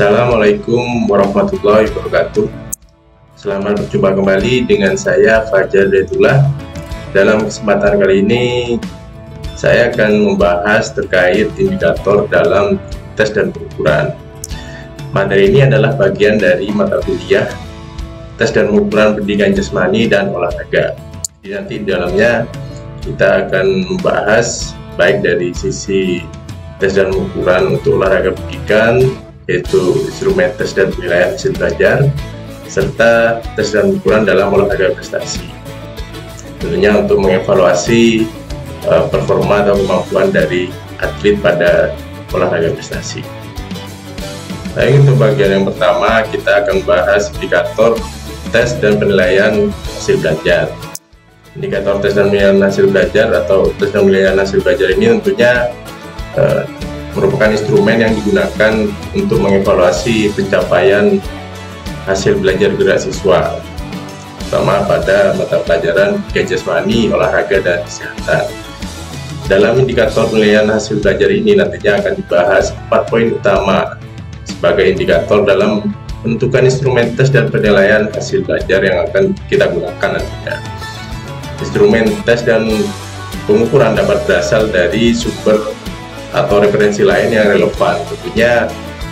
Assalamualaikum warahmatullahi wabarakatuh. Selamat berjumpa kembali dengan saya Fajar Daitullah. Dalam kesempatan kali ini saya akan membahas terkait indikator dalam tes dan pengukuran. Materi ini adalah bagian dari mata kuliah tes dan pengukuran pendidikan jasmani dan olahraga. Jadi nanti di dalamnya kita akan membahas baik dari sisi tes dan pengukuran untuk olahraga pendidikan, yaitu instrumen tes dan penilaian hasil belajar, serta tes dan pengukuran dalam olahraga prestasi. Tentunya untuk mengevaluasi performa atau kemampuan dari atlet pada olahraga prestasi. Baik, untuk bagian yang pertama kita akan membahas indikator tes dan penilaian hasil belajar. Indikator tes dan penilaian hasil belajar atau tes dan penilaian hasil belajar ini tentunya merupakan instrumen yang digunakan untuk mengevaluasi pencapaian hasil belajar gerak siswa, terutama pada mata pelajaran pendidikan jasmani, olahraga, dan kesehatan. Dalam indikator penilaian hasil belajar ini nantinya akan dibahas 4 poin utama sebagai indikator dalam menentukan instrumen tes dan penilaian hasil belajar yang akan kita gunakan nantinya. Instrumen tes dan pengukuran dapat berasal dari sumber atau referensi lain yang relevan, tentunya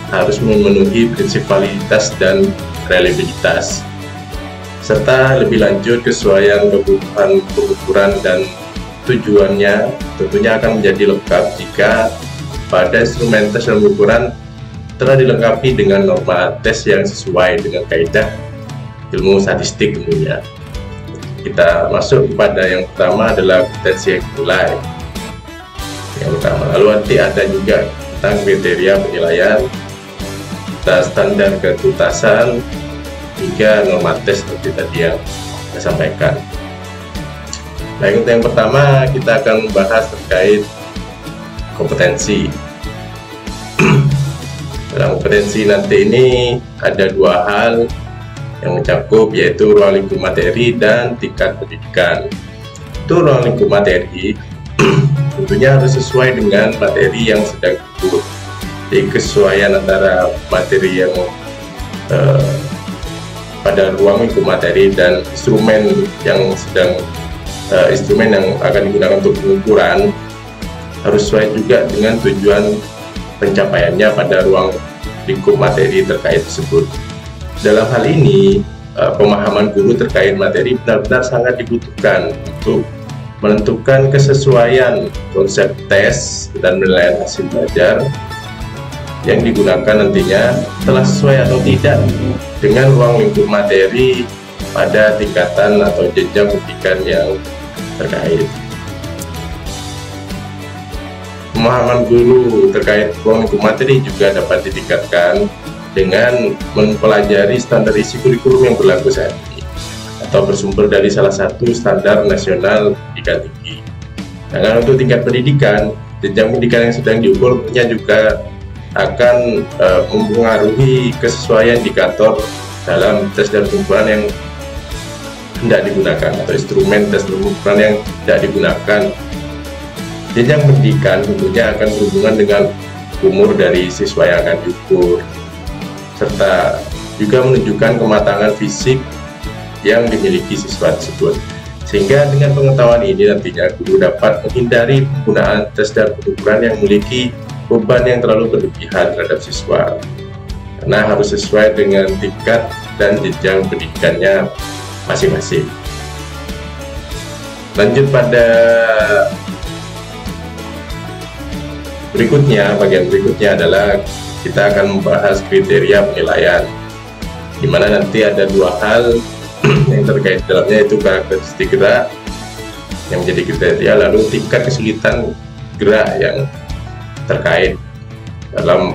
harus memenuhi prinsip validitas dan reliabilitas, serta lebih lanjut kesesuaian kebutuhan pengukuran dan tujuannya tentunya akan menjadi lengkap jika pada instrumen tes dan pengukuran telah dilengkapi dengan norma tes yang sesuai dengan kaidah ilmu statistik tentunya. Kita masuk kepada yang pertama adalah kompetensi yang dinilai. Yang utama, lalu nanti ada juga tentang kriteria penilaian, standar ketuntasan, hingga norma tes seperti tadi yang saya sampaikan. Baik, untuk yang pertama kita akan membahas terkait kompetensi. Dalam kompetensi nanti ini ada 2 hal yang mencakup, yaitu ruang lingkup materi dan tingkat pendidikan. Untuk ruang lingkup materi tentunya harus sesuai dengan materi yang sedang diukur. Jadi kesesuaian antara materi yang pada ruang lingkup materi dan instrumen yang akan digunakan untuk pengukuran harus sesuai juga dengan tujuan pencapaiannya pada ruang lingkup materi terkait tersebut. Dalam hal ini pemahaman guru terkait materi benar-benar sangat dibutuhkan untuk menentukan kesesuaian konsep tes dan penilaian hasil belajar yang digunakan nantinya telah sesuai atau tidak dengan ruang lingkup materi pada tingkatan atau jenjang pendidikan yang terkait. Pemahaman guru terkait ruang lingkup materi juga dapat ditingkatkan dengan mempelajari standar isi kurikulum yang berlaku saat ini atau bersumber dari salah satu standar nasional pendidikan tinggi. Sedangkan untuk tingkat pendidikan, jenjang pendidikan yang sedang diukur tentunya juga akan mempengaruhi kesesuaian indikator dalam tes dan pengukuran yang hendak digunakan atau instrumen tes dan pengukuran yang hendak digunakan. Jenjang pendidikan tentunya akan berhubungan dengan umur dari siswa yang akan diukur, serta juga menunjukkan kematangan fisik yang dimiliki siswa tersebut. Sehingga dengan pengetahuan ini nantinya guru dapat menghindari penggunaan tes dan pengukuran yang memiliki beban yang terlalu berlebihan terhadap siswa, karena harus sesuai dengan tingkat dan jenjang pendidikannya masing-masing. Lanjut pada berikutnya, bagian berikutnya adalah kita akan membahas kriteria penilaian, di mana nanti ada 2 hal yang terkait dalamnya, yaitu karakteristik gerak yang menjadi kriteria, lalu tingkat kesulitan gerak yang terkait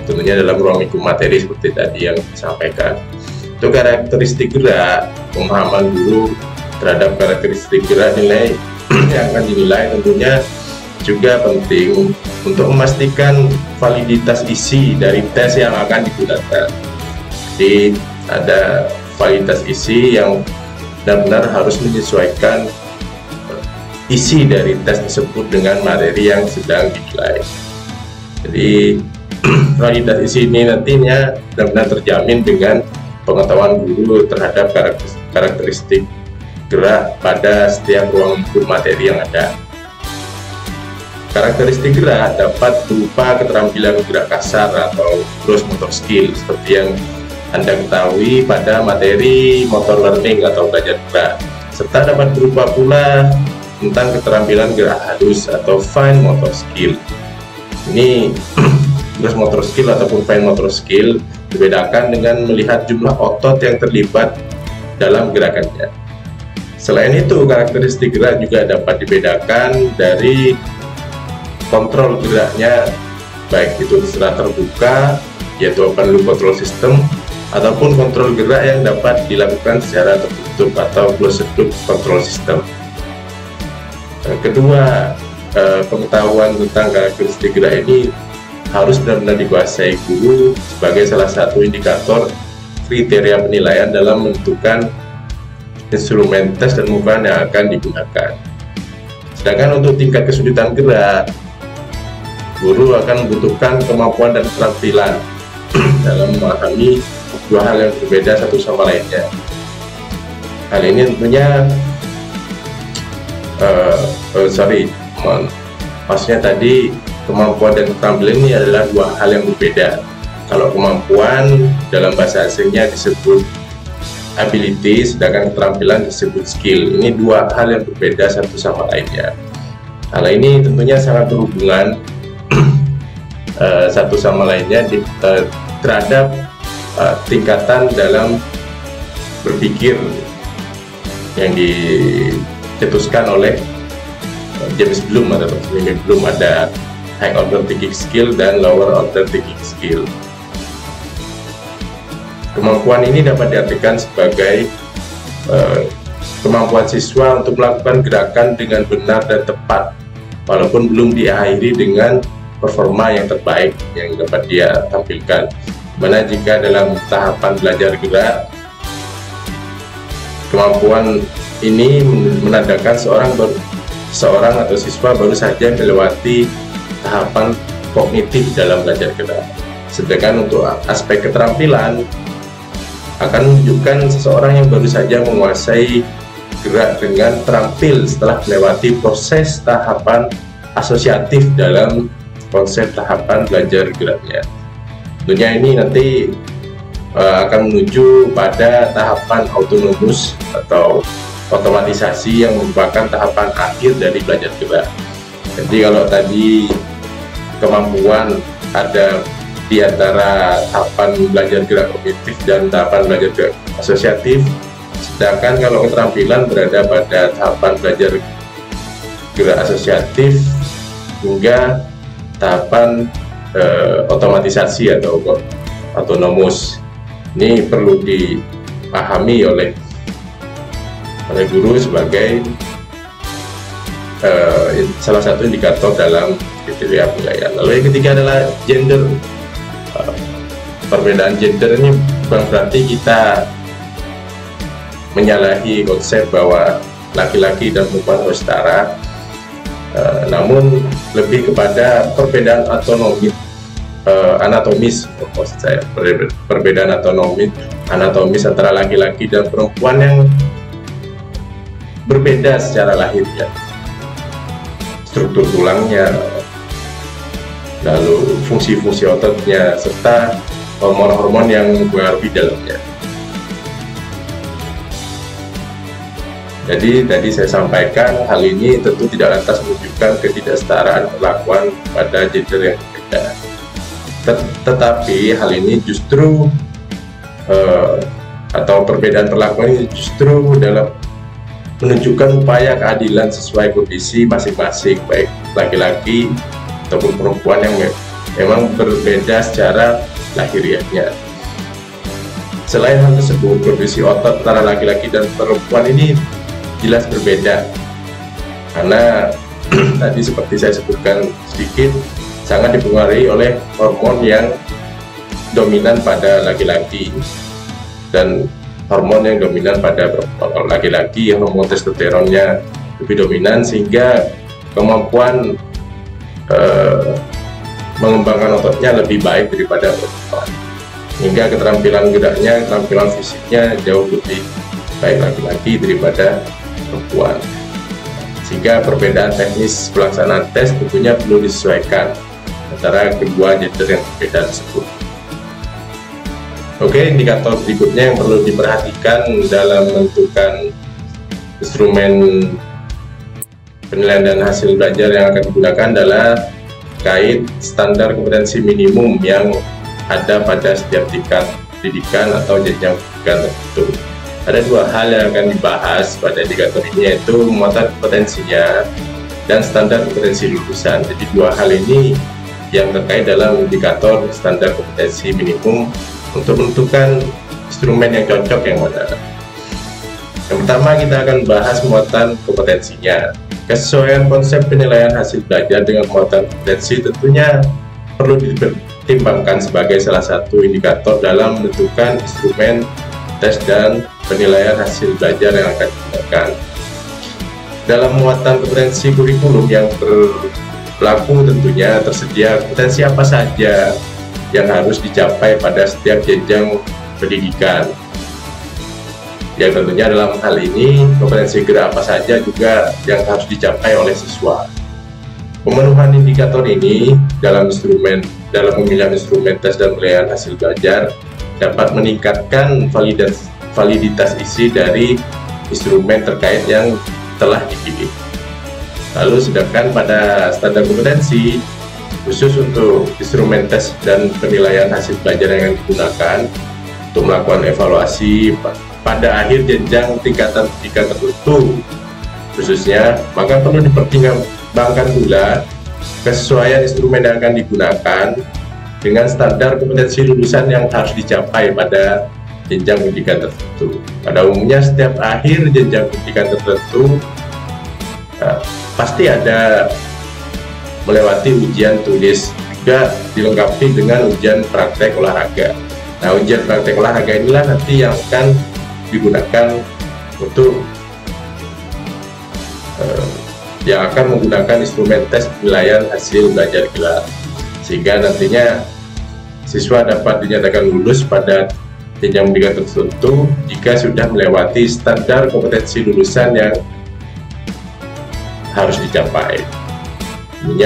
tentunya dalam ruang lingkup materi seperti tadi yang disampaikan. Untuk karakteristik gerak, pemahaman guru terhadap karakteristik gerak nilai yang akan dinilai tentunya juga penting untuk memastikan validitas isi dari tes yang akan digunakan. Jadi ada validitas isi yang benar-benar harus menyesuaikan isi dari tes tersebut dengan materi yang sedang dinilai. Jadi validasi ini nantinya benar-benar terjamin dengan pengetahuan guru terhadap karakteristik gerak pada setiap ruang input materi yang ada. Karakteristik gerak dapat berupa keterampilan gerak kasar atau gross motor skill seperti yang Anda ketahui pada materi motor learning atau belajar gerak, serta dapat berupa pula tentang keterampilan gerak halus atau fine motor skill. Ini gross motor skill ataupun fine motor skill dibedakan dengan melihat jumlah otot yang terlibat dalam gerakannya. Selain itu, karakteristik gerak juga dapat dibedakan dari kontrol geraknya, baik itu secara terbuka yaitu open loop control system ataupun kontrol gerak yang dapat dilakukan secara tertutup atau closed loop control system. Kedua, pengetahuan tentang karakteristik gerak ini harus benar-benar dikuasai guru sebagai salah satu indikator kriteria penilaian dalam menentukan instrumen tes dan ukuran yang akan digunakan. Sedangkan untuk tingkat kesulitan gerak, guru akan membutuhkan kemampuan dan keterampilan dalam memahami dua hal yang berbeda satu sama lainnya. Hal ini tentunya maksudnya tadi kemampuan dan keterampilan ini adalah dua hal yang berbeda. Kalau kemampuan dalam bahasa asingnya disebut ability, sedangkan keterampilan disebut skill. Ini dua hal yang berbeda satu sama lainnya. Hal ini tentunya sangat berhubungan satu sama lainnya terhadap tingkatan dalam berpikir yang dicetuskan oleh James Bloom atau Bloom. Ada high order thinking skill dan lower order thinking skill. Kemampuan ini dapat diartikan sebagai kemampuan siswa untuk melakukan gerakan dengan benar dan tepat walaupun belum diakhiri dengan performa yang terbaik yang dapat dia tampilkan. Mana jika dalam tahapan belajar gerak, kemampuan ini menandakan seorang atau siswa baru saja melewati tahapan kognitif dalam belajar gerak. Sedangkan untuk aspek keterampilan akan menunjukkan seseorang yang baru saja menguasai gerak dengan terampil setelah melewati proses tahapan asosiatif dalam konsep tahapan belajar geraknya. Tentunya ini nanti akan menuju pada tahapan autonomous atau otomatisasi yang merupakan tahapan akhir dari belajar gerak. Jadi kalau tadi kemampuan ada di antara tahapan belajar gerak kognitif dan tahapan belajar gerak asosiatif, sedangkan kalau keterampilan berada pada tahapan belajar gerak asosiatif hingga tahapan otomatisasi atau autonomous. Ini perlu dipahami oleh guru sebagai salah satu indikator dalam kriteria penilaian. Lalu yang ketiga adalah gender. Perbedaan gender ini bukan berarti kita menyalahi konsep bahwa laki-laki dan perempuan harus setara, namun lebih kepada perbedaan anatomis, maksud saya perbedaan anatomis antara laki-laki dan perempuan yang berbeda secara lahirnya, struktur tulangnya, lalu fungsi-fungsi ototnya, serta hormon-hormon yang mempengaruhi dalamnya. Jadi tadi saya sampaikan hal ini tentu tidak lantas menunjukkan ketidaksetaraan perlakuan pada gender yang berbeda. Tetapi hal ini justru atau perbedaan perlakuan ini justru dalam menunjukkan upaya keadilan sesuai kondisi masing-masing, baik laki-laki ataupun perempuan yang memang berbeda secara lahiriahnya. Selain hal tersebut, kondisi otot antara laki-laki dan perempuan ini jelas berbeda, karena tadi seperti saya sebutkan sedikit, sangat dipengaruhi oleh hormon yang dominan pada laki-laki dan hormon yang dominan pada laki-laki, yang hormon testosteronnya lebih dominan, sehingga kemampuan mengembangkan ototnya lebih baik daripada perempuan, hingga keterampilan geraknya, keterampilan fisiknya jauh lebih baik laki-laki daripada perempuan. Sehingga perbedaan teknis pelaksanaan tes tentunya perlu disesuaikan antara kedua gender yang berbeda tersebut. Oke, indikator berikutnya yang perlu diperhatikan dalam menentukan instrumen penilaian dan hasil belajar yang akan digunakan adalah terkait standar kompetensi minimum yang ada pada setiap tingkat pendidikan atau jenjang pendidikan tertentu. Ada dua hal yang akan dibahas pada indikator ini, yaitu muatan kompetensinya dan standar kompetensi lulusan. Jadi dua hal ini yang terkait dalam indikator standar kompetensi minimum untuk menentukan instrumen yang cocok yang mana. Yang pertama, kita akan bahas muatan kompetensinya. Kesesuaian konsep penilaian hasil belajar dengan muatan kompetensi tentunya perlu dipertimbangkan sebagai salah satu indikator dalam menentukan instrumen tes dan penilaian hasil belajar yang akan digunakan. Dalam muatan kompetensi kurikulum yang berlaku tentunya tersedia kompetensi apa saja yang harus dicapai pada setiap jenjang pendidikan. Yang tentunya dalam hal ini kompetensi gerak apa saja juga yang harus dicapai oleh siswa. Pemenuhan indikator ini dalam pemilihan instrumen tes dan penilaian hasil belajar dapat meningkatkan validitas isi dari instrumen terkait yang telah dipilih. Lalu sedangkan pada standar kompetensi khusus untuk instrumen tes dan penilaian hasil belajar yang digunakan untuk melakukan evaluasi pada akhir jenjang tingkatan pendidikan tertentu khususnya, maka perlu dipertimbangkan pula kesesuaian instrumen yang akan digunakan dengan standar kompetensi lulusan yang harus dicapai pada jenjang pendidikan tertentu. Pada umumnya setiap akhir jenjang pendidikan tertentu pasti ada melewati ujian tulis, juga dilengkapi dengan ujian praktek olahraga. Nah, ujian praktek olahraga inilah nanti yang akan digunakan untuk yang akan menggunakan instrumen tes penilaian hasil belajar gelar, sehingga nantinya siswa dapat dinyatakan lulus pada jenjang pendidikan tertentu jika sudah melewati standar kompetensi lulusan yang harus dicapai. Ini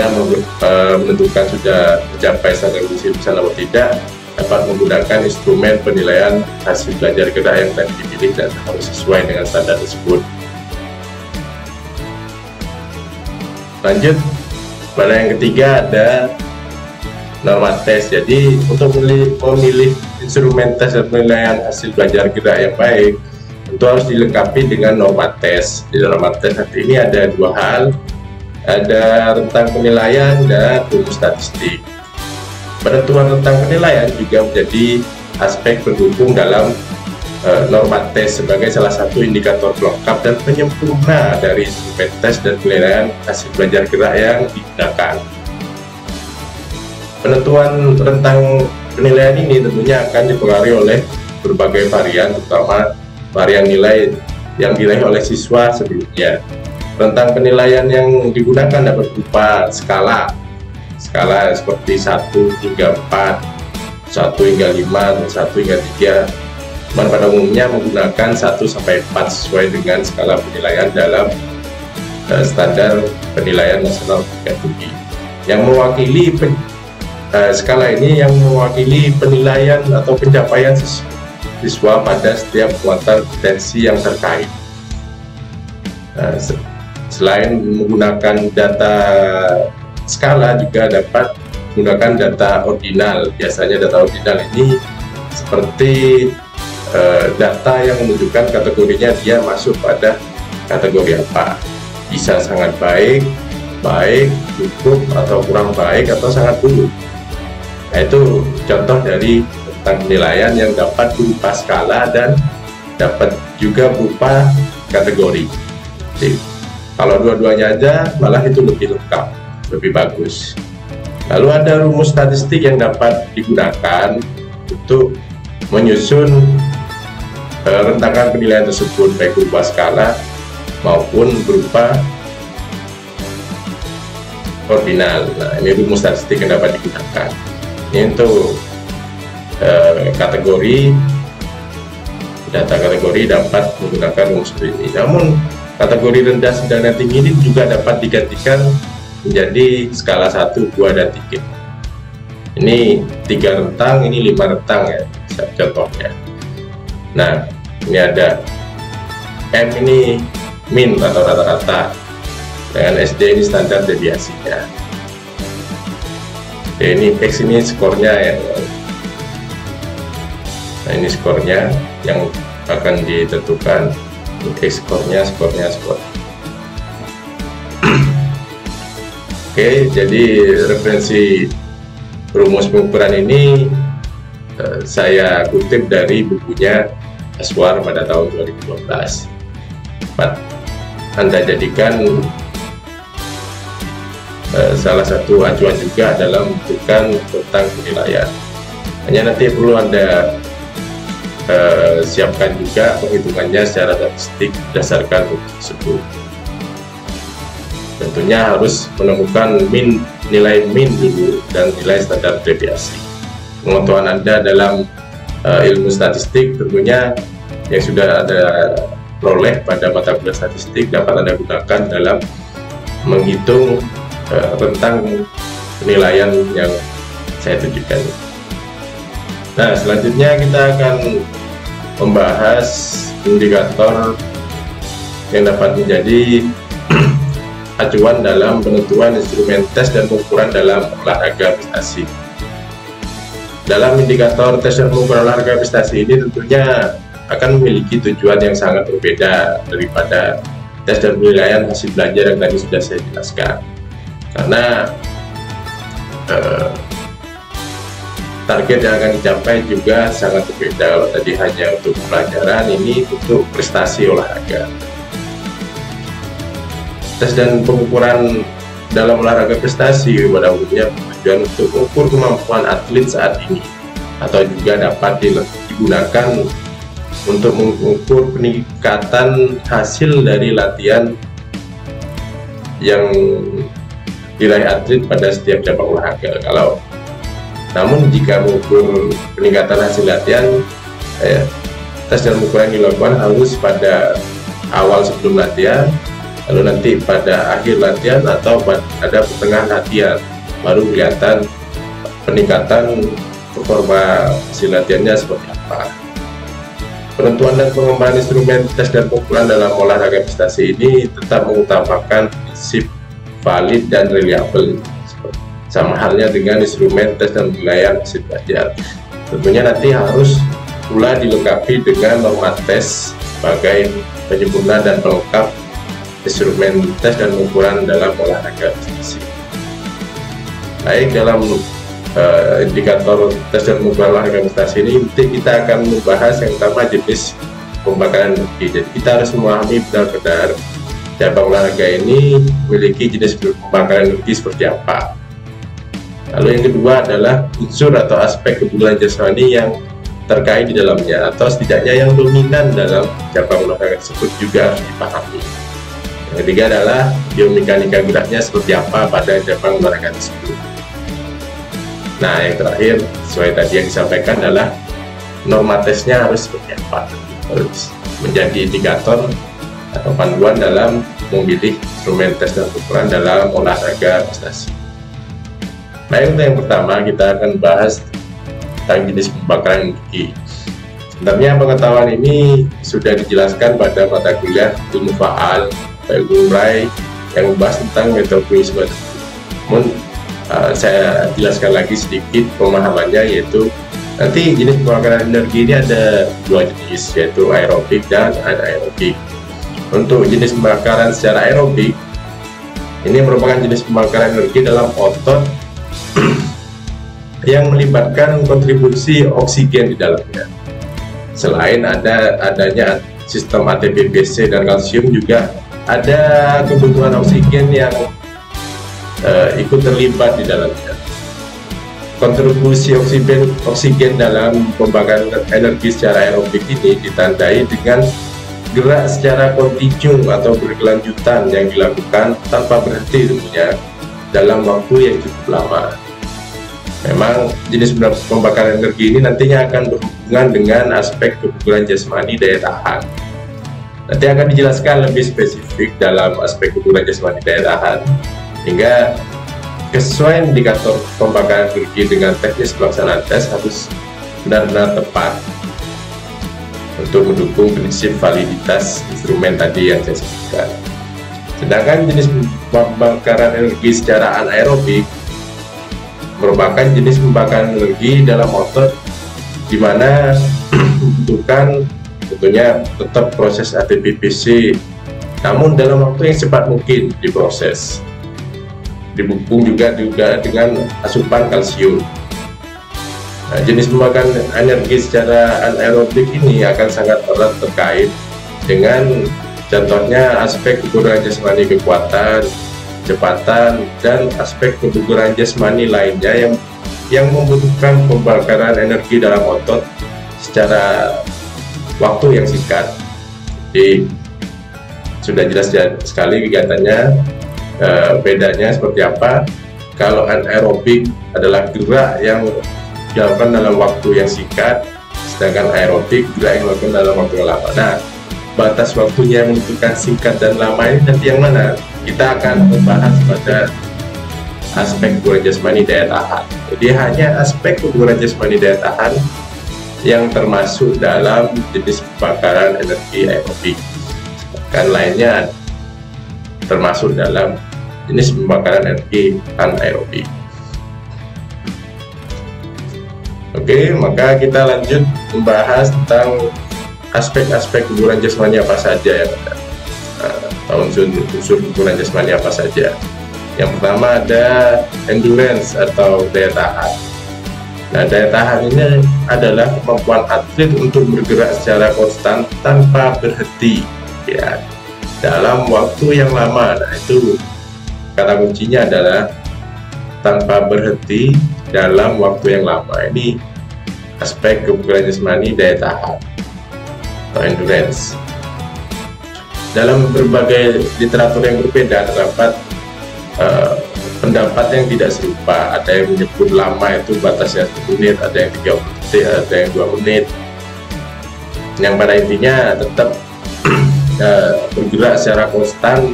menentukan sudah mencapai standar kompetensi lulusan atau tidak, dapat menggunakan instrumen penilaian hasil belajar gerak yang tadi dipilih dan harus sesuai dengan standar tersebut. Lanjut pada yang ketiga, ada norma tes. Jadi untuk memilih instrumen tes dan penilaian hasil belajar gerak yang baik tentu harus dilengkapi dengan norma tes. Di norma tes nanti ini ada dua hal, ada rentang penilaian dan rumus statistik. Penentuan rentang penilaian juga menjadi aspek pendukung dalam norma tes sebagai salah satu indikator pelengkap dan penyempurna dari instrumen tes dan penilaian hasil belajar gerak yang digunakan. Penentuan rentang penilaian ini tentunya akan dipengaruhi oleh berbagai varian, terutama varian nilai yang diraih oleh siswa sebelumnya. Rentang penilaian yang digunakan dapat berupa skala seperti 1 hingga 4, 1 hingga 5, 1 hingga 3. Pada umumnya menggunakan 1 sampai 4 sesuai dengan skala penilaian dalam standar penilaian nasional tingkat tinggi. Yang mewakili skala ini yang mewakili penilaian atau pencapaian siswa pada setiap muatan kompetensi yang terkait. Selain menggunakan data skala, juga dapat menggunakan data ordinal. Biasanya data ordinal ini seperti data yang menunjukkan kategorinya dia masuk pada kategori apa, bisa sangat baik, cukup, atau kurang baik, atau sangat buruk. Nah, itu contoh dari tentang penilaian yang dapat berupa skala dan dapat juga berupa kategori. Jadi, kalau dua-duanya aja malah itu lebih lengkap, lebih bagus. Lalu ada rumus statistik yang dapat digunakan untuk menyusun rentakan penilaian tersebut, baik berupa skala maupun berupa ordinal. Nah, ini rumus statistik yang dapat digunakan. Ini untuk kategori data kategori dapat menggunakan rumus ini. Namun kategori rendah, sedang, dan tinggi ini juga dapat digantikan menjadi skala 1, 2, dan 3. Ini 3 rentang, ini 5 rentang ya, contohnya. Nah, ini ada M ini min atau rata-rata, dengan SD ini standar deviasinya. Oke, ini X ini skornya ya. Nah, ini skornya yang akan ditentukan. X skornya. Oke, jadi referensi rumus pengukuran ini saya kutip dari bukunya Aswar pada tahun 2012. Anda jadikan salah satu acuan juga dalam menentukan tentang penilaian. Hanya nanti perlu Anda siapkan juga penghitungannya secara statistik berdasarkan rumus tersebut. Tentunya harus menemukan nilai min dulu dan nilai standar deviasi. Pengetahuan Anda dalam ilmu statistik tentunya yang sudah Anda peroleh pada mata kuliah statistik dapat Anda gunakan dalam menghitung tentang penilaian yang saya tunjukkan. Nah, selanjutnya kita akan membahas indikator yang dapat menjadi acuan dalam penentuan instrumen tes dan pengukuran dalam olahraga prestasi. Dalam indikator tes dan pengukuran olahraga prestasi ini tentunya akan memiliki tujuan yang sangat berbeda daripada tes dan penilaian hasil belajar yang tadi sudah saya jelaskan. Karena target yang akan dicapai juga sangat berbeda. Kalau tadi hanya untuk pelajaran, ini untuk prestasi olahraga. Tes dan pengukuran dalam olahraga prestasi pada umumnya bertujuan untuk mengukur kemampuan atlet saat ini, atau juga dapat digunakan untuk mengukur peningkatan hasil dari latihan yang diraih atlet pada setiap cabang olahraga. Namun jika mengukur peningkatan hasil latihan, tes dan pengukuran yang dilakukan harus pada awal sebelum latihan, lalu nanti pada akhir latihan atau pada pertengahan latihan baru kelihatan peningkatan performa hasil latihannya seperti apa. Penentuan dan pengembangan instrumen tes dan pengukuran dalam olahraga prestasi ini tetap mengutamakan prinsip valid dan reliable, sama halnya dengan instrumen tes dan penilaian hasil belajar. Tentunya nanti harus pula dilengkapi dengan norma tes sebagai penyempurna dan pelengkap instrumen tes dan pengukuran dalam olahraga prestasi. Baik, dalam indikator tes dan pengukuran olahraga prestasi ini kita akan membahas yang pertama jenis pembakaran energi. Jadi kita harus memahami benar-benar cabang olahraga ini memiliki jenis pembakaran energi seperti apa. Lalu yang kedua adalah unsur atau aspek kebutuhan jasmani yang terkait di dalamnya, atau setidaknya yang dominan dalam cabang olahraga tersebut juga harus dipahami. Yang ketiga adalah biomekanika geraknya seperti apa pada cabang olahraga tersebut. Nah, yang terakhir sesuai tadi yang disampaikan adalah norma tesnya harus seperti apa, harus menjadi indikator atau panduan dalam memilih instrumen tes dan pengukuran dalam olahraga prestasi. Baik, untuk yang pertama kita akan bahas tentang jenis pembakaran energi. Sebenarnya pengetahuan ini sudah dijelaskan pada mata kuliah ilmu faal atau ilmu Rai yang membahas tentang metabolisme. Namun saya jelaskan lagi sedikit pemahamannya, yaitu nanti jenis pembakaran energi ini ada dua jenis, yaitu aerobik dan anaerobik. Untuk jenis pembakaran secara aerobik ini merupakan jenis pembakaran energi dalam otot yang melibatkan kontribusi oksigen di dalamnya. Selain adanya sistem ATP, BC, dan kalsium, juga ada kebutuhan oksigen yang ikut terlibat di dalamnya. Kontribusi oksigen dalam pembakaran energi secara aerobik ini ditandai dengan gerak secara kontinu atau berkelanjutan yang dilakukan tanpa berhenti tentunya dalam waktu yang cukup lama. Memang jenis pembakaran energi ini nantinya akan berhubungan dengan aspek kebugaran jasmani daya tahan. Nanti akan dijelaskan lebih spesifik dalam aspek kebugaran jasmani daya tahan, hingga kesesuaian indikator pembakaran energi dengan teknis pelaksanaan tes harus benar-benar tepat untuk mendukung prinsip validitas instrumen tadi yang saya sebutkan. Sedangkan jenis pembakaran energi secara anaerobik merupakan jenis pembakaran energi dalam otot di mana membutuhkan tentunya tetap proses ATP-PC, namun dalam waktu yang cepat mungkin diproses. Didukung juga dengan asupan kalsium. Nah, jenis pembakaran energi secara anaerobik ini akan sangat erat terkait dengan contohnya aspek kebugaran jasmani kekuatan, kecepatan, dan aspek kebugaran jasmani lainnya yang membutuhkan pembakaran energi dalam otot secara waktu yang singkat. Jadi sudah jelas sekali kegiatannya. Bedanya seperti apa? Kalau anaerobik adalah gerak yang dilakukan dalam waktu yang singkat, sedangkan aerobik gerak yang dilakukan dalam waktu yang lama. Nah, batas waktunya yang menentukan singkat dan lama ini nanti yang mana? Kita akan membahas pada aspek kebugaran jasmani daya tahan. Jadi hanya aspek kebugaran jasmani daya tahan yang termasuk dalam jenis pembakaran energi aerobik. Kan lainnya termasuk dalam jenis pembakaran energi anaerobik. Oke, maka kita lanjut membahas tentang aspek-aspek kebugaran jasmani apa saja yang ada. Unsur kebugaran jasmani apa saja. Yang pertama ada endurance atau daya tahan. Nah, daya tahan ini adalah kemampuan atlet untuk bergerak secara konstan tanpa berhenti, ya, dalam waktu yang lama. Nah, itu kata kuncinya adalah tanpa berhenti dalam waktu yang lama. Ini aspek kebugaran jasmani daya tahan atau endurance. Dalam berbagai literatur yang berbeda terdapat pendapat yang tidak serupa. Ada yang menyebut lama itu batasnya 1 menit, ada yang 30 detik, ada yang 2 menit. Yang pada intinya tetap bergerak secara konstan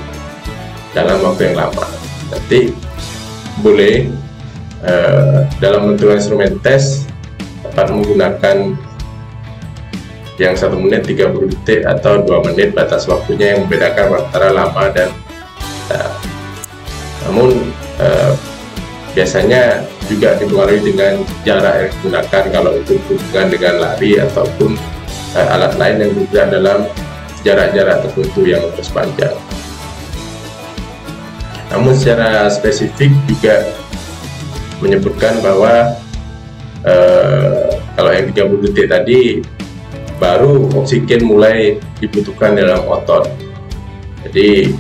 dalam waktu yang lama. Nanti boleh dalam menentukan instrumen tes dapat menggunakan yang 1 menit, 30 detik atau 2 menit batas waktunya yang membedakan antara lama dan namun biasanya juga dipengaruhi dengan jarak yang digunakan, kalau itu berhubungan dengan lari ataupun alat lain yang bergerak dalam jarak-jarak tertentu yang terus panjang. Namun secara spesifik juga menyebutkan bahwa kalau yang 30 detik tadi baru oksigen mulai dibutuhkan dalam otot. Jadi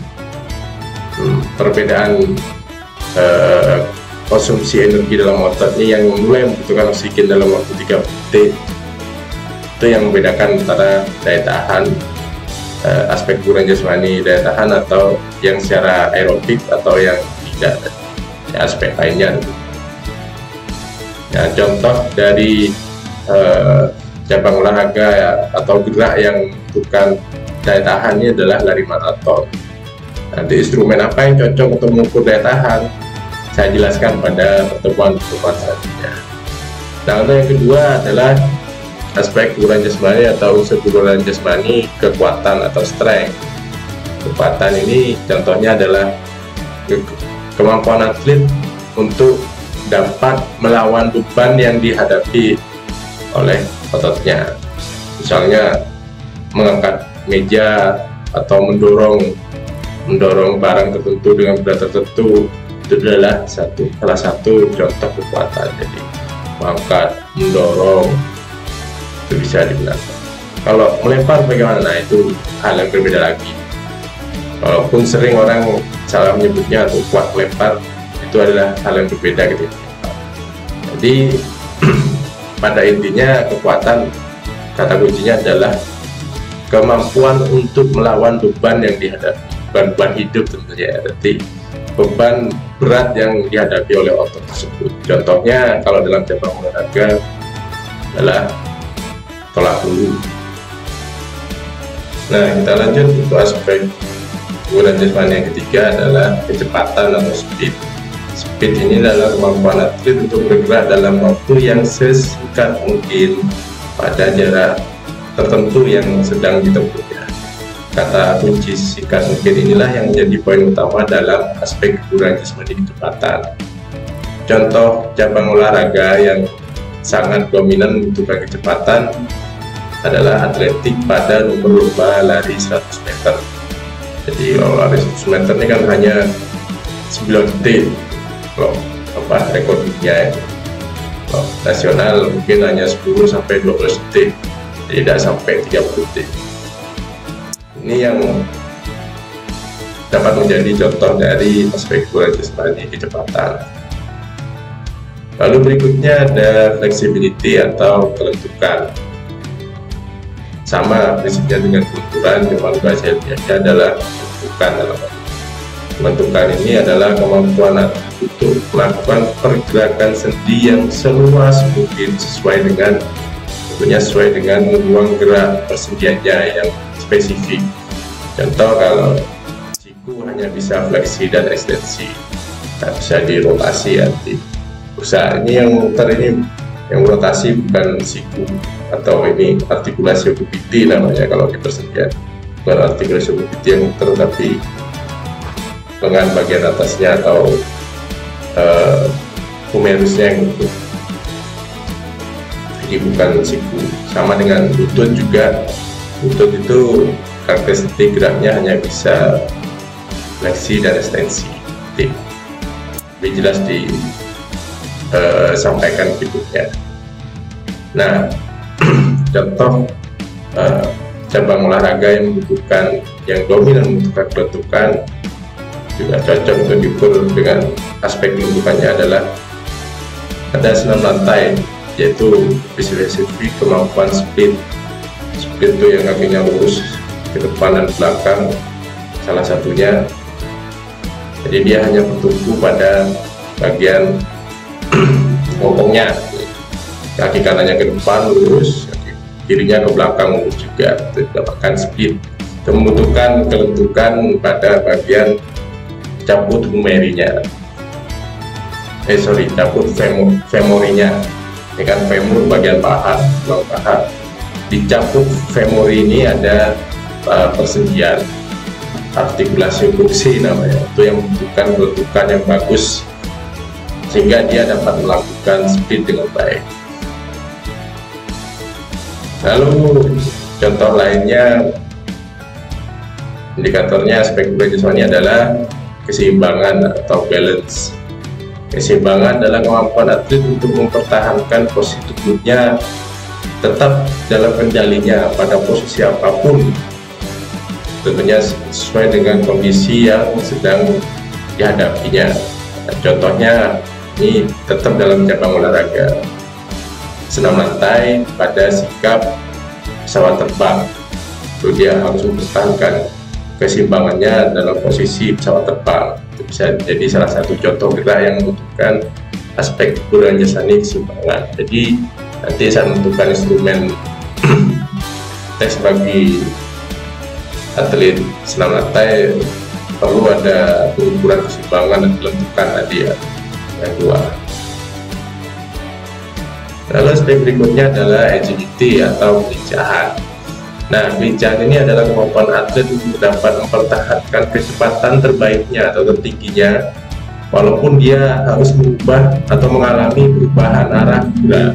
perbedaan konsumsi energi dalam otot ini yang mulai membutuhkan oksigen dalam waktu 30 detik, itu yang membedakan antara daya tahan, aspek kebugaran jasmani daya tahan, atau yang secara aerobik atau yang tidak, ya, aspek lainnya. Nah, contoh dari cabang olahraga atau gerak yang membutuhkan daya tahannya adalah lari maraton. Nanti instrumen apa yang cocok untuk mengukur daya tahan saya jelaskan pada pertemuan-pertemuan selanjutnya. Nah, yang kedua adalah aspek kebugaran jasmani atau unsur kebugaran jasmani kekuatan atau strength. Kekuatan ini contohnya adalah kemampuan atlet untuk dapat melawan beban yang dihadapi oleh ototnya. Misalnya mengangkat meja atau mendorong barang tertentu dengan berat tertentu, itu adalah salah satu contoh kekuatan. Jadi mengangkat, mendorong, itu bisa digunakan. Kalau melempar bagaimana? Nah, itu hal yang berbeda lagi. Walaupun sering orang salah menyebutnya atau kuat melempar, itu adalah hal yang berbeda gitu. Jadi pada intinya kekuatan, kata kuncinya adalah kemampuan untuk melawan beban yang dihadapi, beban hidup tentunya. Jadi beban berat yang dihadapi oleh otot tersebut. Contohnya kalau dalam cabang olahraga adalah tolak bulu. Nah, kita lanjut untuk aspek kebugaran jasmani yang ketiga adalah kecepatan atau speed. Speed ini adalah kemampuan atlet untuk bergerak dalam waktu yang sesingkat mungkin pada jarak tertentu yang sedang ditempuhnya. Kata kunci singkat mungkin inilah yang menjadi poin utama dalam aspek kebugaran jasmani kecepatan. Contoh cabang olahraga yang sangat dominan membutuhkan kecepatan adalah atletik pada nomor lomba lari 100 meter. Jadi kalau lari 100 meter ini kan hanya 9 detik kalau rekor dunia. Kalau nasional mungkin hanya 10 sampai 12 detik, tidak sampai 30 detik. Ini yang dapat menjadi contoh dari aspek kebugaran jasmani kecepatan. Lalu berikutnya ada flexibility atau kelentukan. Sama prinsipnya dengan kelenturan, cuma bahasa ilmiahnya adalah kelentukan. Kelentukan ini adalah kemampuan untuk melakukan pergerakan sendi yang seluas mungkin sesuai dengan ruang gerak persendiannya yang spesifik. Contoh, kalau siku hanya bisa fleksi dan ekstensi, tak bisa dirotasi nanti. Ini yang muter ini, yang rotasi bukan siku atau ini artikulasi kubiti namanya kalau di persendian, bukan artikulasi kubiti yang muter, tapi lengan bagian atasnya atau humerusnya yang muter. Jadi bukan siku. Sama dengan lutut juga, lutut itu karakteristik geraknya hanya bisa fleksi dan ekstensi. Lebih jelas disampaikan berikutnya. Nah, contoh cabang olahraga yang dominan membutuhkan kelentukan juga cocok untuk diukur dengan aspek kelentukannya adalah ada senam lantai, yaitu spesifik kemampuan speed itu yang kakinya lurus ke depan dan belakang salah satunya. Jadi dia hanya bertumpu pada bagian bokongnya, kaki kanannya ke depan lurus, kaki kirinya ke belakang lurus juga. Itu dapatkan speed. Itu membutuhkan kelentukan pada bagian caput humerinya, caput femorinya. Ini kan femur bagian paha, tulang paha. Di caput femori ini ada persendian, artikulasi buksi namanya, itu yang membutuhkan kelentukan yang bagus sehingga dia dapat melakukan speed dengan baik. Lalu contoh lainnya, indikatornya aspek kebugaran jasmani adalah keseimbangan atau balance. Keseimbangan adalah kemampuan atlet untuk mempertahankan posisi tubuhnya tetap dalam kendalinya pada posisi apapun, tentunya sesuai dengan kondisi yang sedang dihadapinya. Contohnya ini tetap dalam cabang olahraga senam lantai pada sikap pesawat terbang, itu dia harus mempertahankan keseimbangannya dalam posisi pesawat terbang. Itu bisa jadi salah satu contoh gerak yang membutuhkan aspek kebugaran jasmani keseimbangan. Jadi nanti saat menentukan instrumen tes bagi atlet senam lantai perlu ada pengukuran keseimbangan dan kelentukan tadi ya, yang dua. Lalu aspek berikutnya adalah agility atau kelincahan. Nah, kelincahan ini adalah kemampuan atlet untuk dapat mempertahankan kecepatan terbaiknya atau tertingginya walaupun dia harus mengubah atau mengalami perubahan arah gerak.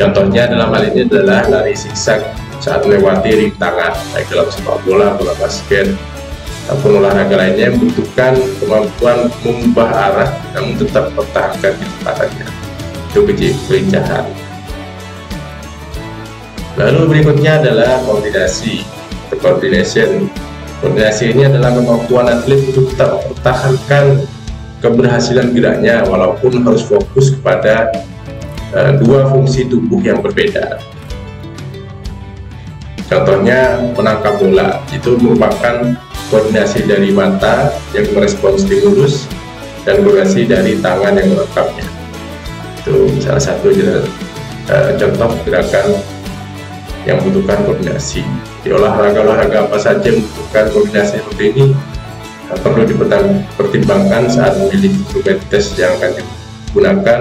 Contohnya dalam hal ini adalah lari zigzag saat melewati rintangan, baik dalam sepak bola, bola basket, ataupun olahraga lainnya yang membutuhkan kemampuan mengubah arah namun tetap mempertahankan kecepatannya. Itu kelincahan. Lalu berikutnya adalah koordinasi, coordination. Koordinasi ini adalah kemampuan atlet untuk tetap mempertahankan keberhasilan geraknya walaupun harus fokus kepada dua fungsi tubuh yang berbeda. Contohnya menangkap bola, itu merupakan koordinasi dari mata yang merespon stimulus, dan koordinasi dari tangan yang melengkapnya. Itu salah satu contoh gerakan yang membutuhkan koordinasi. Di olahraga apa saja yang membutuhkan koordinasi seperti ini perlu dipertimbangkan saat memilih instrumen tes yang akan digunakan,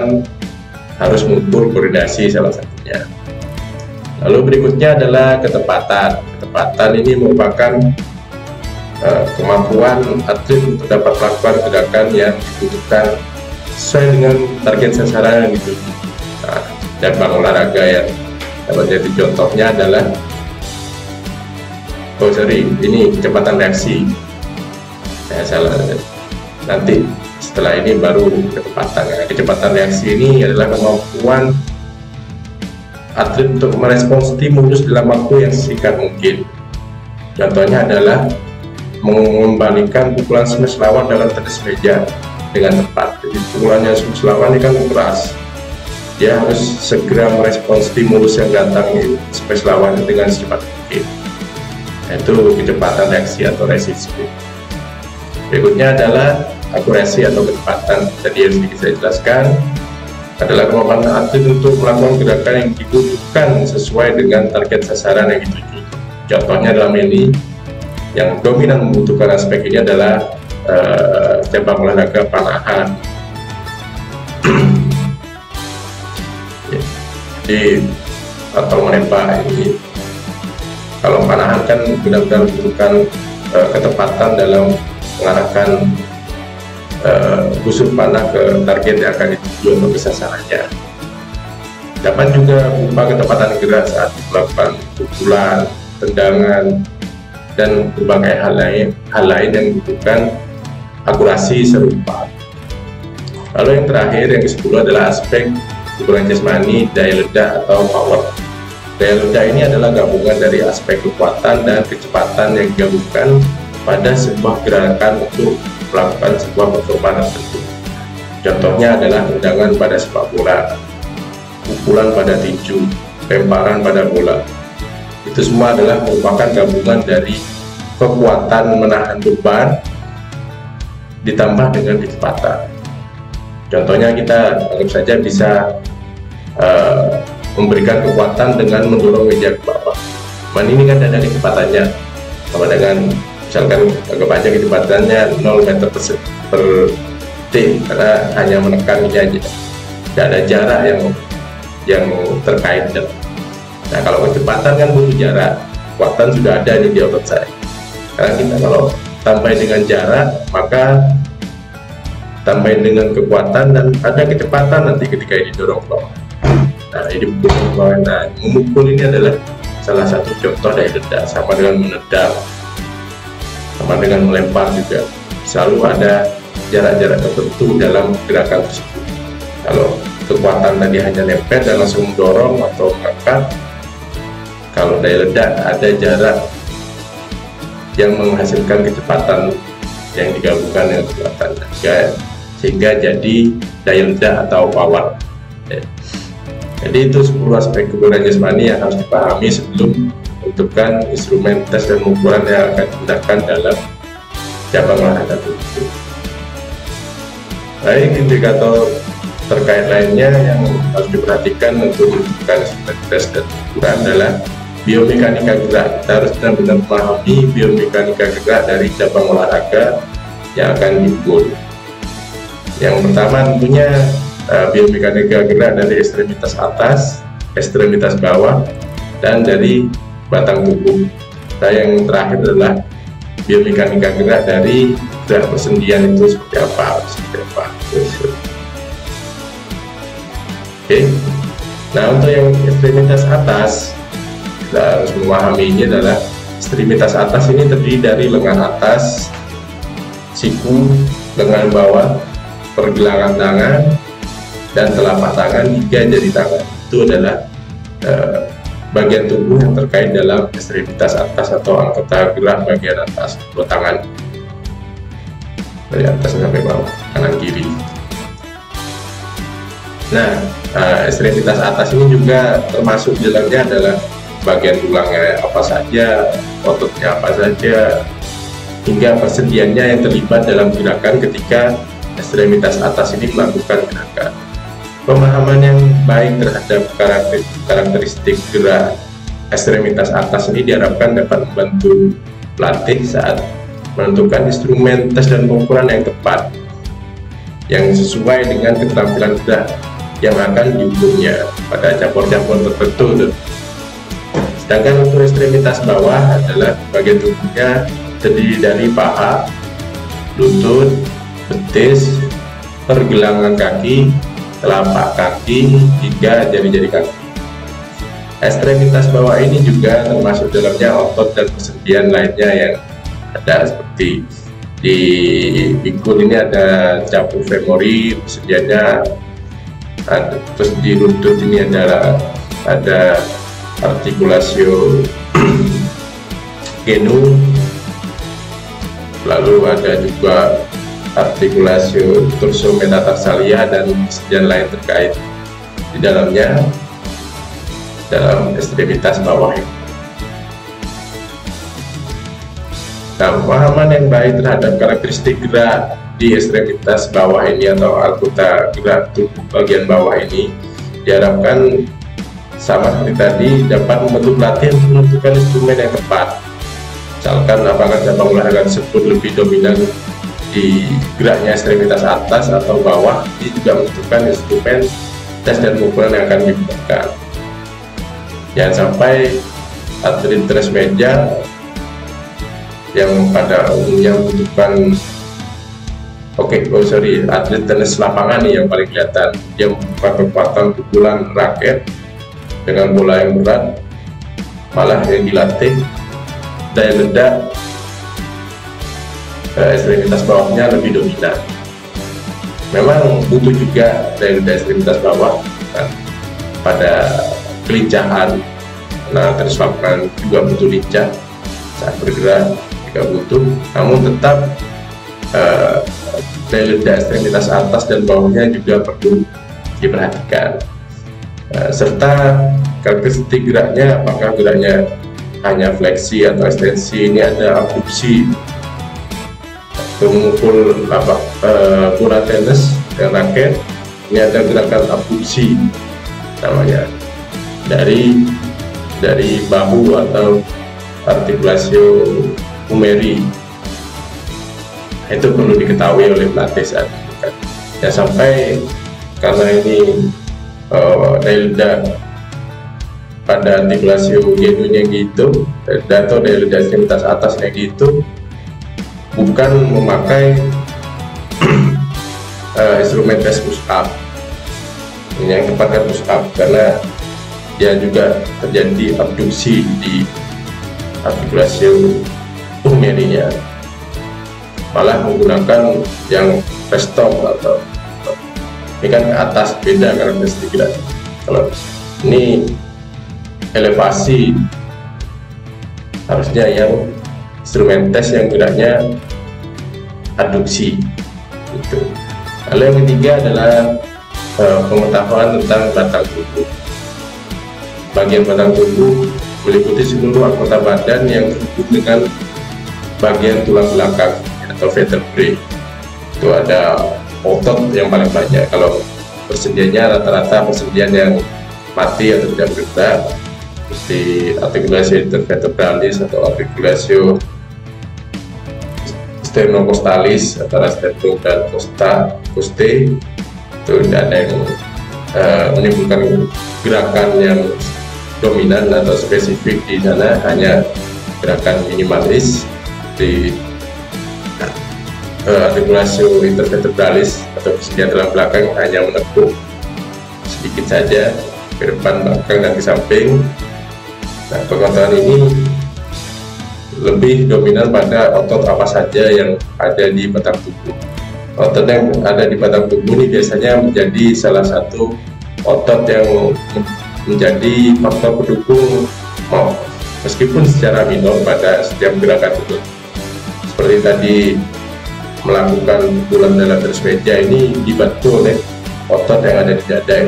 harus mengukur koordinasi salah satunya. Lalu berikutnya adalah ketepatan. Ketepatan ini merupakan kemampuan atlet untuk dapat melakukan gerakan yang dibutuhkan sesuai dengan target sasaran yang dituju. Nah, cabang olahraga yang dapat jadi contohnya adalah ini kecepatan reaksi. Saya salah, nanti setelah ini baru ketepatan. Kecepatan reaksi ini adalah kemampuan atlet untuk merespons stimulus dalam waktu yang singkat mungkin. Contohnya adalah mengembalikan pukulan smash lawan dalam tenis meja dengan tepat. Jadi pukulannya smash lawan ini kan keras, dia harus segera merespons stimulus yang datang di smash lawan dengan secepat mungkin. Itu kecepatan reaksi atau resist. Berikutnya adalah akurasi atau kecepatan. Tadi yang sedikit saya jelaskan adalah kemampuan atlet untuk melakukan gerakan yang dibutuhkan sesuai dengan target sasaran yang dituju. Contohnya dalam ini, yang dominan membutuhkan aspek ini adalah cabang olahraga panahan. Jadi atau menembak ini, kalau panahan kan benar-benar membutuhkan ketepatan dalam mengarahkan busur panah ke target yang akan dituju atau ke sasarannya. Dapat juga berupa ketepatan gerak saat melakukan pukulan, tendangan, dan berbagai hal lain yang membutuhkan akurasi serupa. Lalu yang terakhir, yang ke-10 adalah aspek ukuran jasmani, daya ledak atau power. Daya ledak ini adalah gabungan dari aspek kekuatan dan kecepatan yang digabungkan pada sebuah gerakan untuk melakukan sebuah percobaan tertentu. Contohnya adalah tendangan pada sepak bola, pukulan pada tinju, lemparan pada bola. Itu semua adalah merupakan gabungan dari kekuatan menahan beban ditambah dengan kecepatan. Contohnya kita anggap saja bisa memberikan kekuatan dengan mendorong meja ke bawah. Ini kan ada kecepatannya, sama dengan misalkan anggap aja kecepatannya 0 meter per detik, karena hanya menekan ini aja, tidak ada jarak yang terkait. Nah, kalau kecepatan kan butuh jarak, kekuatan sudah ada di otot saya. Karena kita kalau tambah dengan jarak, maka tambah dengan kekuatan dan ada kecepatan nanti ketika ini dorong ke bawah. Nah, ini bukan. Nah, memukul ini adalah salah satu contoh daya ledak, sama dengan menendang, sama dengan melempar juga. Selalu ada jarak-jarak tertentu dalam gerakan tersebut. Kalau kekuatan tadi hanya nempel dan langsung mendorong atau mengangkat, kalau daya ledak ada jarak yang menghasilkan kecepatan yang digabungkan dengan kekuatan, sehingga jadi daya ledak atau power. Jadi itu 10 aspek kebugaran jasmani yang harus dipahami sebelum menentukan instrumen tes dan ukuran yang akan digunakan dalam cabang olahraga tertentu. Baik, indikator terkait lainnya yang harus diperhatikan untuk menentukan instrumen tes dan ukuran adalah biomekanika gerak. Kita harus benar-benar memahami biomekanika gerak dari cabang olahraga yang akan diukur. Yang pertama tentunya biomekanika gerak dari ekstremitas atas, ekstremitas bawah, dan dari batang tubuh. Dan yang terakhir adalah biomekanika gerak dari gerak persendian itu seperti apa. Oke. Nah, untuk yang ekstremitas atas, kita harus memahami ini adalah ekstremitas atas ini terdiri dari lengan atas, siku, lengan bawah, pergelangan tangan, dan telapak tangan hingga jari tangan. Itu adalah bagian tubuh yang terkait dalam ekstremitas atas atau anggota gerak bagian atas dua tangan, dari atas sampai bawah, kanan kiri. Nah, ekstremitas atas ini juga termasuk di dalamnya adalah bagian tulangnya apa saja, ototnya apa saja, hingga persendiannya yang terlibat dalam gerakan ketika ekstremitas atas ini melakukan gerakan. Pemahaman yang baik terhadap karakteristik gerak ekstremitas atas ini diharapkan dapat membantu pelatih saat menentukan instrumen tes dan pengukuran yang tepat yang sesuai dengan keterampilan gerak yang akan diukurnya pada cabur-cabur tertentu. Sedangkan untuk ekstremitas bawah adalah bagian tubuhnya terdiri dari paha, lutut, betis, pergelangan kaki, telapak kaki, hingga jari-jari kaki. Ekstremitas bawah ini juga termasuk dalamnya otot dan persendian lainnya yang ada seperti di pikul ini ada caput femori, persendiannya ada, terus di lutut ini ada artikulasio genu, lalu ada juga artikulasio torso metatarsalia dan persendian lain terkait di dalamnya dalam ekstremitas bawah ini. Nah, pemahaman yang baik terhadap karakteristik gerak di ekstremitas bawah ini atau anggota gerak tubuh bagian bawah ini diharapkan sama seperti tadi dapat membantu pelatih menentukan instrumen yang tepat. Misalkan apakah cabang olahraga tersebut lebih dominan di geraknya ekstremitas atas atau bawah, ini juga menentukan instrumen tes dan pengukuran yang akan digunakan. Jangan sampai atlet tenis meja yang pada umumnya membutuhkan atlet tenis lapangan nih yang paling kelihatan, dia membutuhkan kekuatan pukulan raket dengan bola yang berat, malah yang dilatih daya ledak ekstremitas bawahnya lebih dominan. Memang butuh juga daya ledak ekstremitas bawah kan, pada kelincahan. Nah, tenis lapangan juga butuh lincah saat bergerak juga butuh, namun tetap daya ledak ekstremitas atas dan bawahnya juga perlu diperhatikan. Serta karakteristik geraknya, apakah geraknya hanya fleksi atau ekstensi, ini ada abduksi, mengukur bola tenis dan raket, ini ada gerakan abduksi namanya dari bahu atau artikulasio humeri. Itu perlu diketahui oleh pelatih saat itu. Ya, sampai karena ini daya ledak pada artikulasio genunya gitu, atau daya ledak ekstremitas atasnya gitu, bukan memakai instrumen tes push up. Ini yang tepatnya push up, karena dia juga terjadi abduksi di artikulasio humerinya, malah menggunakan yang restop atau ini kan ke atas, beda karakteristik gerak. Kalau ini elevasi, harusnya yang instrumen tes yang geraknya adduksi gitu. Lalu yang ketiga adalah pengetahuan tentang batang tubuh. Bagian batang tubuh meliputi seluruh anggota badan yang terhubung dengan bagian tulang belakang atau vertebrae. Itu ada otot yang paling banyak. Kalau persendiannya rata-rata persendian yang mati atau tidak bergerak, seperti artikulasi intervertebralis atau artikulasio sternocostalis antara sternum dan costae, itu tidak ada yang menimbulkan gerakan yang dominan atau spesifik di sana, hanya gerakan minimalis di artikulasio intervertebralis atau persendian tulang belakang hanya menekuk sedikit saja ke depan, belakang, dan ke samping. Nah, pengetahuan ini lebih dominan pada otot apa saja yang ada di batang tubuh. Otot yang ada di batang tubuh ini biasanya menjadi salah satu otot yang menjadi faktor pendukung meskipun secara minor pada setiap gerakan itu. Seperti tadi melakukan pukulan dalam tenis meja ini dibantu oleh otot yang ada di dada.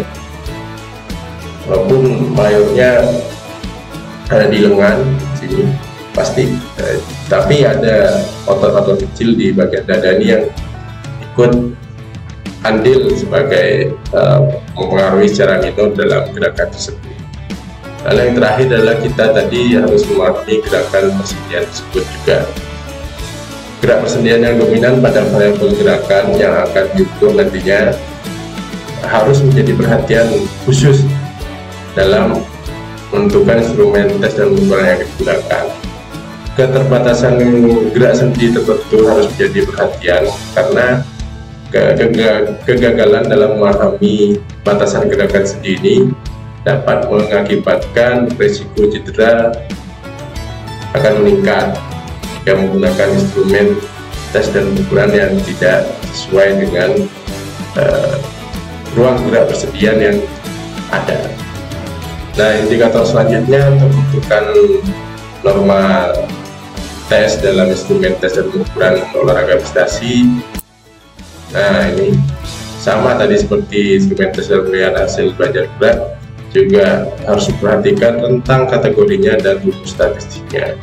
Walaupun mayornya ada di lengan sini, pasti tapi ada otot-otot kecil di bagian dada ini yang ikut andil sebagai mempengaruhi secara minor dalam gerakan tersebut. Lalu yang terakhir adalah kita tadi harus memahami gerakan persendian tersebut juga. Gerak persendian yang dominan pada variabel gerakan yang akan diukur nantinya harus menjadi perhatian khusus dalam menentukan instrumen tes dan ukuran yang digunakan. Keterbatasan gerak sendi tertentu harus menjadi perhatian karena kegagalan dalam memahami batasan gerakan sendi ini dapat mengakibatkan risiko cedera akan meningkat jika menggunakan instrumen tes dan ukuran yang tidak sesuai dengan ruang gerak persendian yang ada. Nah, indikator selanjutnya untuk menentukan norma tes dalam instrumen tes dan ukuran olahraga prestasi. Nah, ini sama tadi seperti instrumen tes dan penilaian hasil belajar berat, juga harus diperhatikan tentang kategorinya dan rumus statistiknya.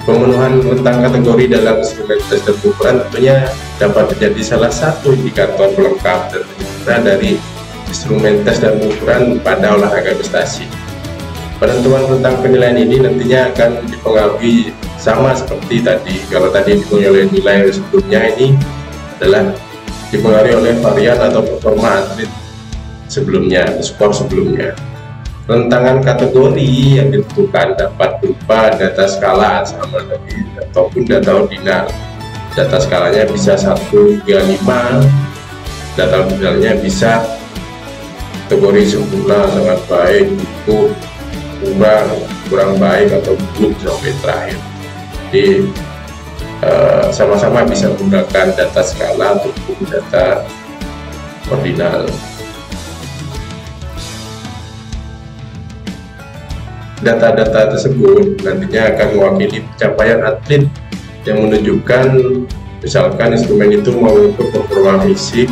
Pemenuhan tentang kategori dalam instrumen tes dan ukuran tentunya dapat menjadi salah satu indikator pelengkap dan penyempurna dari instrumen tes dan ukuran pada olahraga prestasi. Penentuan tentang penilaian ini nantinya akan dipengaruhi sama seperti tadi. Kalau tadi dipengaruhi oleh nilai sebelumnya, ini adalah dipengaruhi oleh varian atau performa atlet sebelumnya, skor sebelumnya. Rentangan kategori yang ditentukan dapat berupa data skala sama tadi ataupun data ordinal. Data skalanya bisa 1 hingga 5, data ordinalnya bisa kategori sempurna, sangat baik, cukup, kurang baik, atau buruk sampai terakhir. Jadi sama-sama bisa menggunakan data skala ataupun data ordinal. Data-data tersebut nantinya akan mewakili pencapaian atlet yang menunjukkan misalkan instrumen itu mengukur performa fisik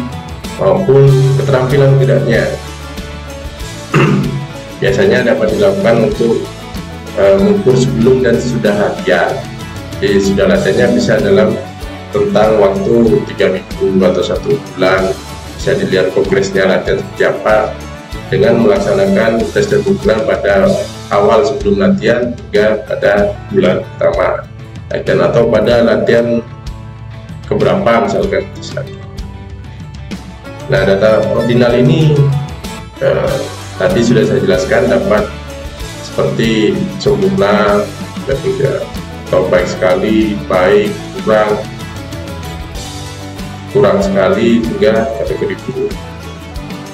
maupun keterampilan geraknya. Biasanya dapat dilakukan untuk mengukur sebelum dan sesudah latihan. Jadi sudah latihannya bisa dalam rentang waktu 3 minggu atau 1 bulan, bisa dilihat progresnya latihan seperti apa dengan melaksanakan tes dan ukuran pada awal sebelum latihan hingga pada bulan pertama latihan atau pada latihan keberapa misalkan. Nah, data ordinal ini tadi sudah saya jelaskan dapat seperti sempurna dan tidak, atau baik sekali, baik, kurang sekali, hingga kategori buruk.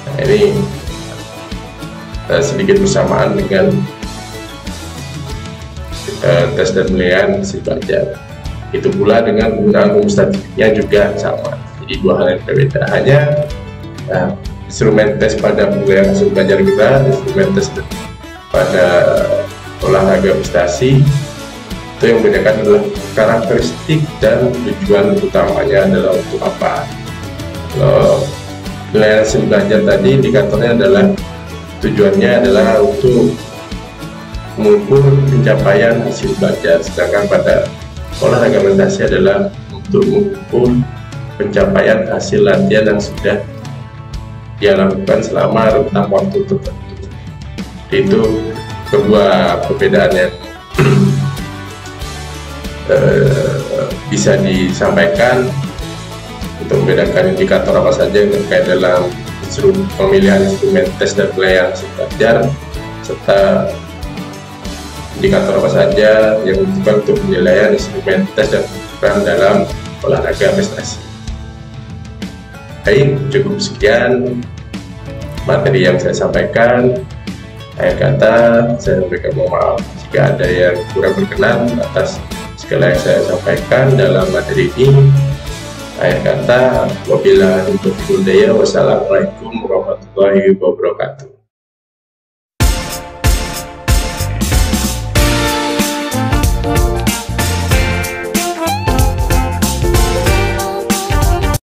Nah, ini sedikit bersamaan dengan tes dan penilaian hasil belajar. Itu pula dengan penggunaan rumus statistiknya juga sama. Jadi dua hal yang berbeda. Hanya instrumen tes pada penilaian hasil belajar kita, instrumen tes pada olahraga prestasi, itu yang membedakan adalah karakteristik dan tujuan utamanya adalah untuk apa. Penilaian hasil belajar tadi indikatornya adalah tujuannya adalah untuk mengukur pencapaian hasil belajar, sedangkan pada olahraga prestasi adalah untuk mengukur pencapaian hasil latihan yang sudah dia lakukan selama rentang waktu tertentu. Itu kedua perbedaan yang bisa disampaikan untuk membedakan indikator apa saja yang terkait dalam pemilihan instrumen tes dan penilaian hasil belajar, serta indikator apa saja yang dibutuhkan untuk penilaian instrumen tes dan ukuran dalam olahraga prestasi. Baik, cukup sekian materi yang saya sampaikan. Akhir kata, saya memberikan mohon maaf jika ada yang kurang berkenan atas segala yang saya sampaikan dalam materi ini. Akhir kata, wabillahi taufiq wal hidayah. Wassalamualaikum warahmatullahi wabarakatuh.